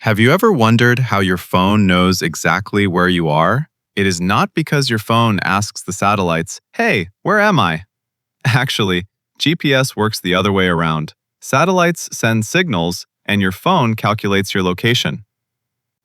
Have you ever wondered how your phone knows exactly where you are? It is not because your phone asks the satellites, "Hey, where am I?" Actually, GPS works the other way around. Satellites send signals, and your phone calculates your location.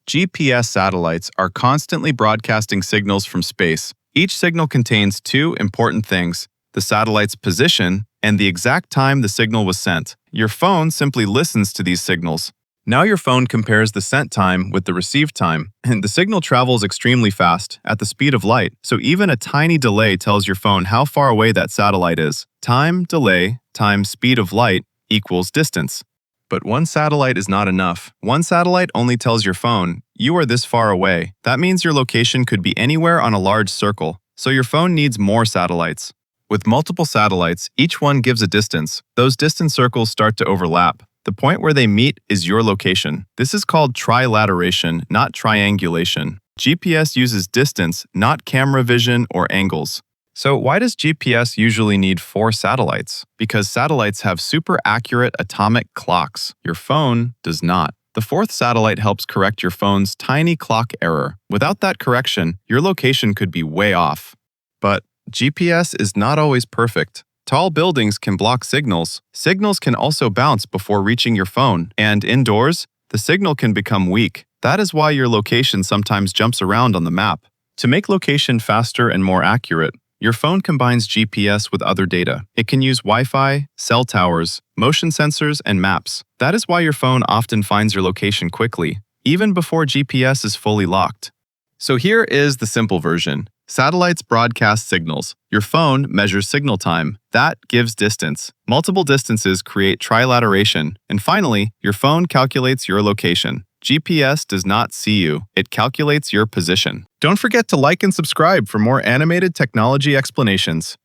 GPS satellites are constantly broadcasting signals from space. Each signal contains two important things: the satellite's position and the exact time the signal was sent. Your phone simply listens to these signals. Now your phone compares the sent time with the received time, and the signal travels extremely fast, at the speed of light, so even a tiny delay tells your phone how far away that satellite is. Time, delay, times speed of light equals distance. But one satellite is not enough. One satellite only tells your phone, "You are this far away." That means your location could be anywhere on a large circle, so your phone needs more satellites. With multiple satellites, each one gives a distance. Those distance circles start to overlap. The point where they meet is your location. This is called trilateration, not triangulation. GPS uses distance, not camera vision or angles. So why does GPS usually need 4 satellites? Because satellites have super accurate atomic clocks. Your phone does not. The 4th satellite helps correct your phone's tiny clock error. Without that correction, your location could be way off. But GPS is not always perfect. Tall buildings can block signals. Signals can also bounce before reaching your phone. And indoors, the signal can become weak. That is why your location sometimes jumps around on the map. To make location faster and more accurate, your phone combines GPS with other data. It can use Wi-Fi, cell towers, motion sensors, and maps. That is why your phone often finds your location quickly, even before GPS is fully locked. So here is the simple version. Satellites broadcast signals. Your phone measures signal time. That gives distance. Multiple distances create trilateration. And finally, your phone calculates your location. GPS does not see you. It calculates your position. Don't forget to like and subscribe for more animated technology explanations.